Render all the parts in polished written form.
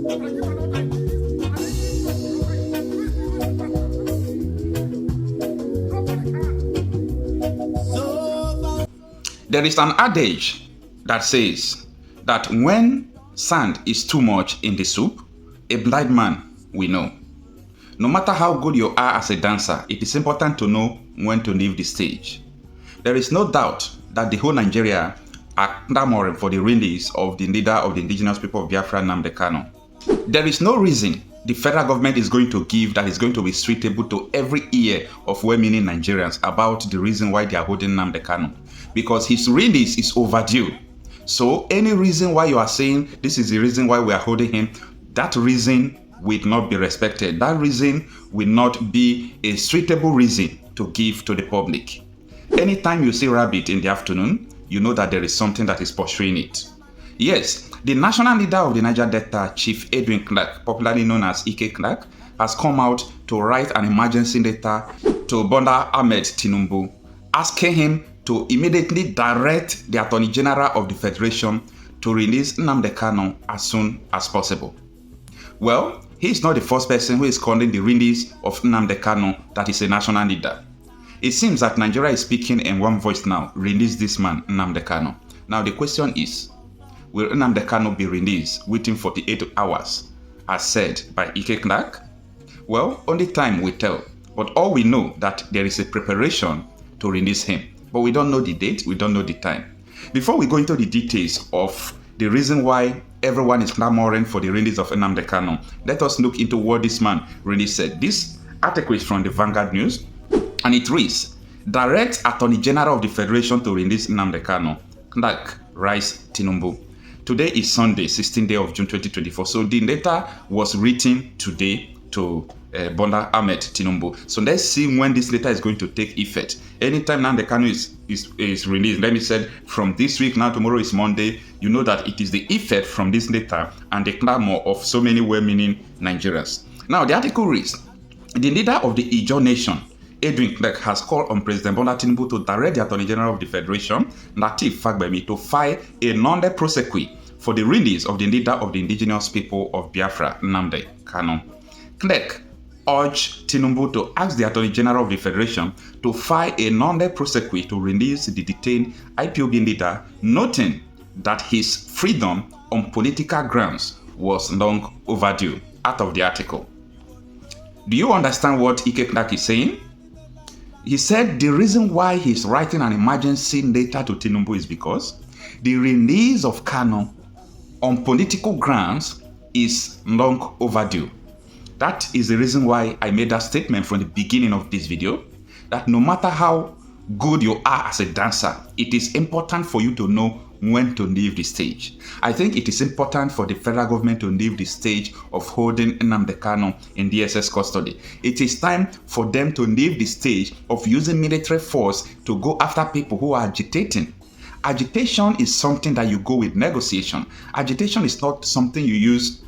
There is an adage that says that when sand is too much in the soup, a blind man will know. No matter how good you are as a dancer, it is important to know when to leave the stage. There is no doubt that the whole Nigeria are clamoring for the release of the leader of the indigenous people of Biafra, Nnamdi Kanu. There is no reason the federal government is going to give that is going to be suitable to every ear of well-meaning Nigerians about the reason why they are holding Nnamdi Kanu, because his release is overdue. So any reason why you are saying this is the reason why we are holding him, that reason will not be respected. That reason will not be a suitable reason to give to the public. Anytime you see rabbit in the afternoon, you know that there is something that is pursuing it. Yes, the national leader of the Niger Delta, Chief Edwin Clark, popularly known as Edwin Clark, has come out to write an emergency letter to Bola Tinubu, asking him to immediately direct the Attorney General of the Federation to release Nnamdi Kanu as soon as possible. Well, he is not the first person who is calling the release of Nnamdi Kanu that is a national leader. It seems that Nigeria is speaking in one voice now, release this man, Nnamdi Kanu. Now the question is, will Nnamdi Kanu be released within 48 hours, as said by Edwin Clark? Well, only time will tell. But all we know that there is a preparation to release him. But we don't know the date, we don't know the time. Before we go into the details of the reason why everyone is clamoring for the release of Nnamdi Kanu, let us look into what this man really said. This article is from the Vanguard News, and it reads, direct Attorney General of the Federation to release Nnamdi Kanu. Clark writes Tinubu. Today is Sunday, 16th day of June 2024. So the letter was written today to Bola Tinubu. So let's see when this letter is going to take effect. Anytime Nnamdi Kanu is released, let me say from this week, now tomorrow is Monday, you know that it is the effect from this letter and the clamor of so many well-meaning Nigerians. Now the article reads, the leader of the Ijaw nation, Edwin Clark, has called on President Bola Tinubu to direct the Attorney General of the Federation, Lateef Fagbemi, to file a nolle prosequi for the release of the leader of the indigenous people of Biafra, Nnamdi Kanu. Clark urged Tinubu to ask the Attorney General of the Federation to file a nolle prosequi to release the detained ipob leader, noting that his freedom on political grounds was long overdue. Out of the article. Do you understand what Edwin Clark is saying? He said the reason why he's writing an emergency letter to Tinubu is because the release of Kanu on political grounds is long overdue. That is the reason why I made that statement from the beginning of this video, that no matter how good you are as a dancer, it is important for you to know when to leave the stage. I think it is important for the federal government to leave the stage of holding Nnamdi Kanu in DSS custody. It is time for them to leave the stage of using military force to go after people who are agitating. Agitation is something that you go with negotiation. Agitation is not something you use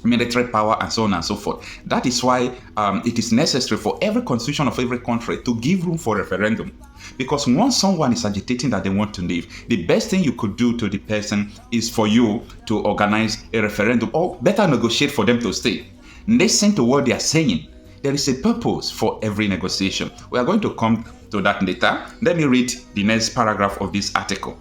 military power and so on and so forth. That is why it is necessary for every constitution of every country to give room for referendum. Because once someone is agitating that they want to leave, the best thing you could do to the person is for you to organize a referendum, or better, negotiate for them to stay. Listen to what they are saying. There is a purpose for every negotiation. We are going to come to that later. Let me read the next paragraph of this article.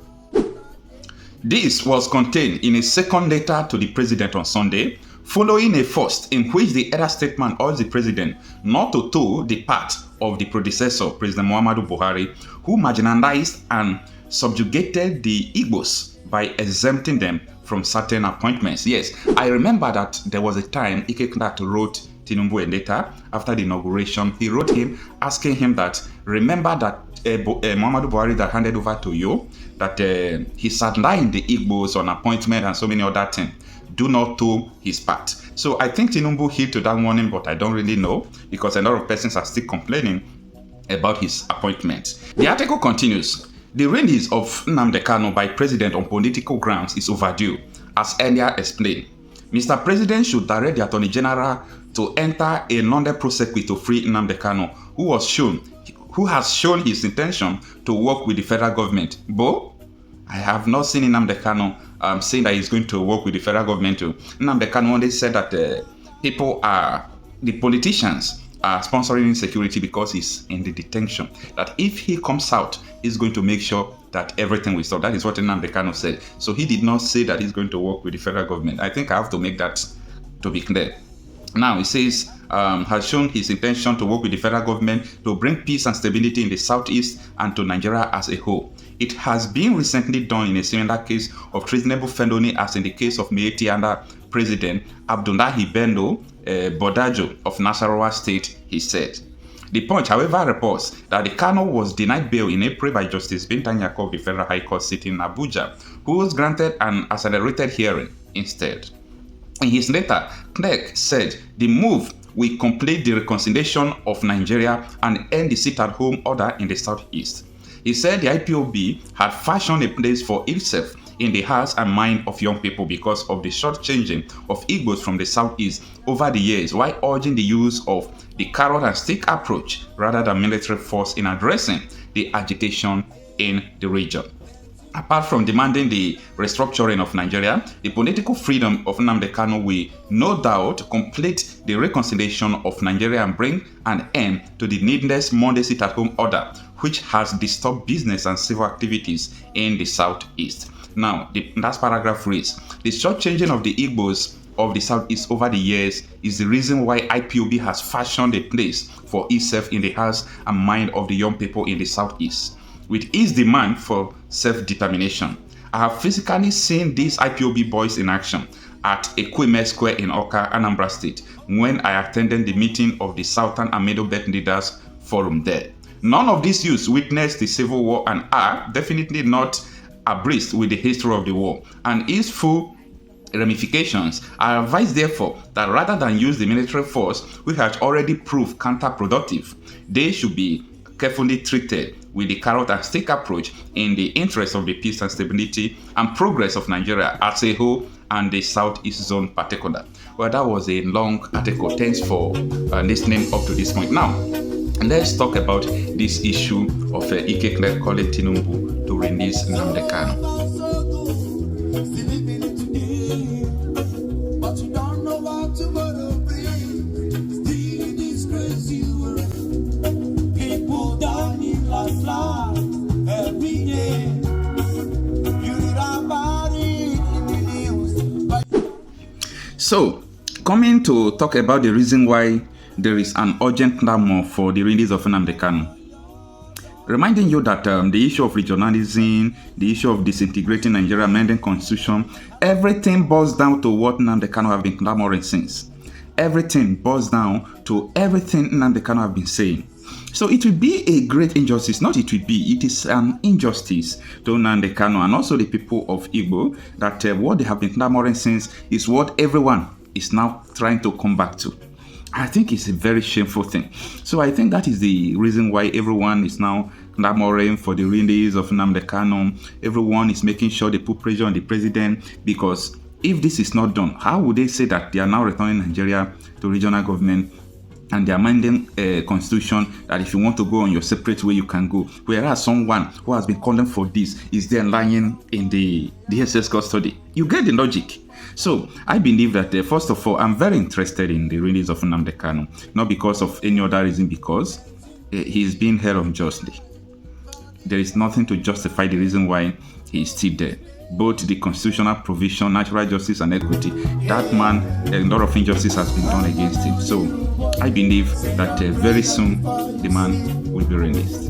This was contained in a second letter to the president on Sunday, following a first in which the elder statesman urged the president not to toe the path of the predecessor, President Muhammadu Buhari, who marginalized and subjugated the Igbos by exempting them from certain appointments. Yes, I remember that there was a time Edwin Clark wrote Tinubu a letter after the inauguration. He wrote him asking him that, remember that Muhammadu Buhari that handed over to you, that he sidelined the Igbos on appointment and so many other things. Do not toe his path. So I think Tinubu heed to that warning, but I don't really know, because a lot of persons are still complaining about his appointment. The article continues. The release of Nnamdi Kanu by president on political grounds is overdue, as earlier explained. Mr. President should direct the Attorney General to enter a nolle prosequi to free Nnamdi Kanu, who has shown his intention to work with the federal government. But I have not seen Nnamdi Kanu saying that he's going to work with the federal government. Nnamdi Kanu only said that the politicians are sponsoring insecurity because he's in the detention. That if he comes out, he's going to make sure that everything will stop. That is what Nnamdi Kanu said. So he did not say that he's going to work with the federal government. I think I have to make that to be clear. Now, he says, has shown his intention to work with the federal government to bring peace and stability in the southeast and to Nigeria as a whole. It has been recently done in a similar case of treasonable felony as in the case of Miyetti under President Abdullahi Bello Bodajo of Nasarawa State, he said. The Punch, however, reports that the Kanu was denied bail in April by Justice Bintanyako of the Federal High Court sitting in Abuja, who was granted an accelerated hearing instead. In his letter, Clark said the move will complete the reconciliation of Nigeria and end the sit-at-home order in the southeast. He said the IPOB had fashioned a place for itself in the hearts and mind of young people because of the short-changing of Igbos from the southeast over the years, while urging the use of the carrot and stick approach rather than military force in addressing the agitation in the region. Apart from demanding the restructuring of Nigeria, the political freedom of Nnamdi Kanu will no doubt complete the reconciliation of Nigeria and bring an end to the needless Monday sit-at-home order, which has disturbed business and civil activities in the southeast. Now, the last paragraph reads, the short-changing of the Igbos of the southeast over the years is the reason why IPOB has fashioned a place for itself in the hearts and mind of the young people in the southeast, with its demand for self-determination. I have physically seen these IPOB boys in action at Ekweme Square in Awka, Anambra State, when I attended the meeting of the Southern and Middle Belt Leaders Forum there. None of these youths witnessed the civil war and are definitely not abreast with the history of the war and its full ramifications. I advise, therefore, that rather than use the military force, which has already proved counterproductive, they should be carefully treated with the carrot and stick approach in the interest of the peace and stability and progress of Nigeria as a whole and the southeast zone particular. Well, that was a long article. Thanks for listening up to this point. Now, let's talk about this issue of Ike Clark calling Tinubu to release Nnamdi Kanu. So, coming to talk about the reason why there is an urgent clamor for the release of Nnamdi Kanu. Reminding you that the issue of regionalism, the issue of disintegrating Nigeria, amending constitution, everything boils down to what Nnamdi Kanu have been clamoring since. Everything boils down to everything Nnamdi Kanu have been saying. So it will be a great injustice, not it will be, it is an injustice to Nnamdi Kanu and also the people of Igbo that what they have been clamoring since is what everyone is now trying to come back to. I think it's a very shameful thing. So I think that is the reason why everyone is now clamoring for the release of Nnamdi Kanu. Everyone is making sure they put pressure on the president, because if this is not done, how would they say that they are now returning Nigeria to regional government and they are amending a constitution that if you want to go on your separate way, you can go. Whereas someone who has been calling for this is there lying in the DSS custody. You get the logic. So I believe that first of all, I'm very interested in the release of Nnamdi Kanu, not because of any other reason, because he is being held unjustly. There is nothing to justify the reason why he is still there. Both the constitutional provision, natural justice and equity, that man, a lot of injustice has been done against him. So I believe that very soon the man will be released.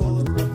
Lord.